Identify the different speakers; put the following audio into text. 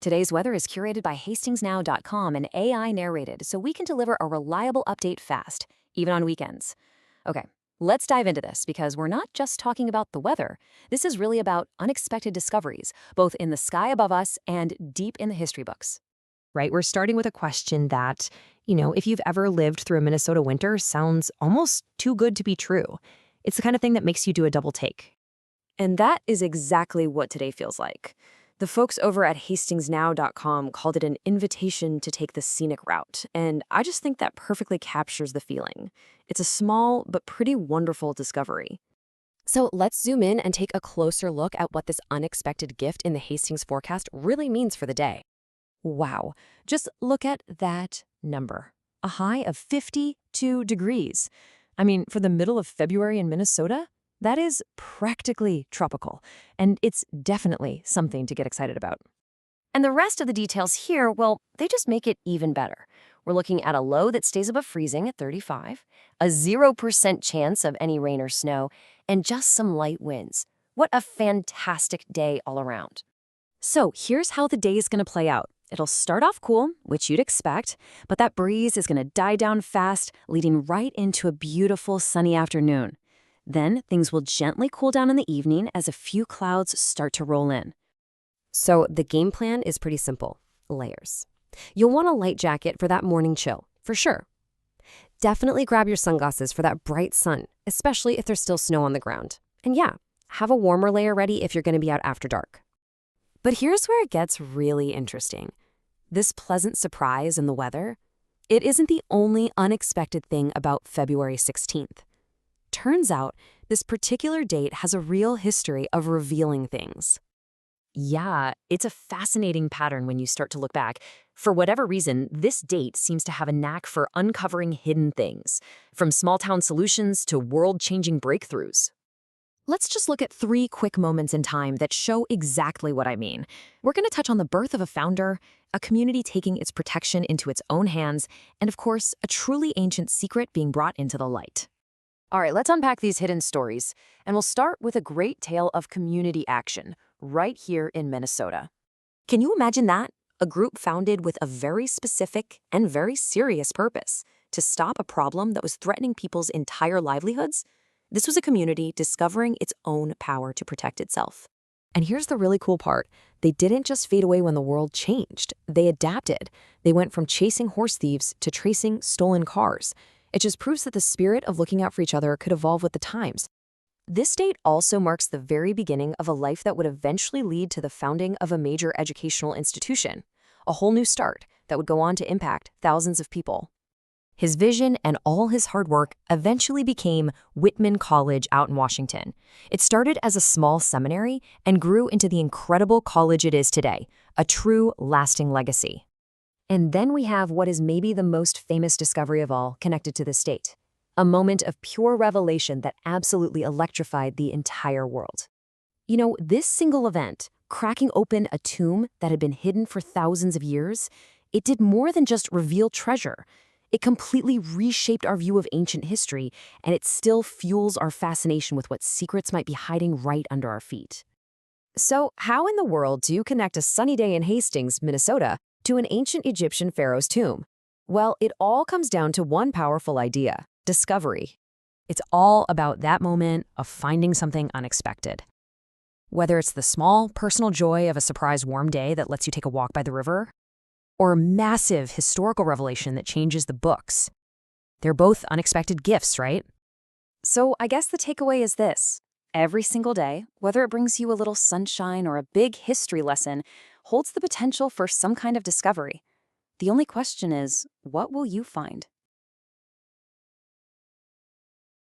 Speaker 1: Today's weather is curated by HastingsNow.com and AI narrated, so we can deliver a reliable update fast, even on weekends. Okay, let's dive into this because we're not just talking about the weather. This is really about unexpected discoveries, both in the sky above us and deep in the history books.
Speaker 2: Right? We're starting with a question that, if you've ever lived through a Minnesota winter, sounds almost too good to be true. It's the kind of thing that makes you do a double take.
Speaker 1: And that is exactly what today feels like. The folks over at HastingsNow.com called it an invitation to take the scenic route, and I just think that perfectly captures the feeling. It's a small but pretty wonderful discovery. So let's zoom in and take a closer look at what this unexpected gift in the Hastings forecast really means for the day. Wow, just look at that number. A high of 52 degrees. I mean, for the middle of February in Minnesota, that is practically tropical, and it's definitely something to get excited about. And the rest of the details here, well, they just make it even better. We're looking at a low that stays above freezing at 35, a 0% chance of any rain or snow, and just some light winds. What a fantastic day all around. So here's how the day is going to play out. It'll start off cool, which you'd expect, but that breeze is going to die down fast, leading right into a beautiful sunny afternoon. Then things will gently cool down in the evening as a few clouds start to roll in. So the game plan is pretty simple. Layers. You'll want a light jacket for that morning chill, for sure. Definitely grab your sunglasses for that bright sun, especially if there's still snow on the ground. And yeah, have a warmer layer ready if you're going to be out after dark. But here's where it gets really interesting. This pleasant surprise in the weather, it isn't the only unexpected thing about February 16th. Turns out, this particular date has a real history of revealing things. Yeah, it's a fascinating pattern when you start to look back. For whatever reason, this date seems to have a knack for uncovering hidden things, from small-town solutions to world-changing breakthroughs. Let's just look at 3 quick moments in time that show exactly what I mean. We're going to touch on the birth of a founder, a community taking its protection into its own hands, and of course, a truly ancient secret being brought into the light. All right, let's unpack these hidden stories, and we'll start with a great tale of community action right here in Minnesota. Can you imagine that? A group founded with a very specific and very serious purpose to stop a problem that was threatening people's entire livelihoods? This was a community discovering its own power to protect itself. And here's the really cool part. They didn't just fade away when the world changed. They adapted. They went from chasing horse thieves to tracing stolen cars. It just proves that the spirit of looking out for each other could evolve with the times. This date also marks the very beginning of a life that would eventually lead to the founding of a major educational institution, a whole new start that would go on to impact thousands of people. His vision and all his hard work eventually became Whitman College out in Washington. It started as a small seminary and grew into the incredible college it is today, a true, lasting legacy. And then we have what is maybe the most famous discovery of all connected to this date, a moment of pure revelation that absolutely electrified the entire world. This single event, cracking open a tomb that had been hidden for thousands of years, it did more than just reveal treasure. It completely reshaped our view of ancient history, and it still fuels our fascination with what secrets might be hiding right under our feet. So, how in the world do you connect a sunny day in Hastings, Minnesota, to an ancient Egyptian pharaoh's tomb? Well, it all comes down to one powerful idea: discovery. It's all about that moment of finding something unexpected. Whether it's the small, personal joy of a surprise warm day that lets you take a walk by the river, or a massive historical revelation that changes the books. They're both unexpected gifts, right? So I guess the takeaway is this. Every single day, whether it brings you a little sunshine or a big history lesson, holds the potential for some kind of discovery. The only question is, what will you find?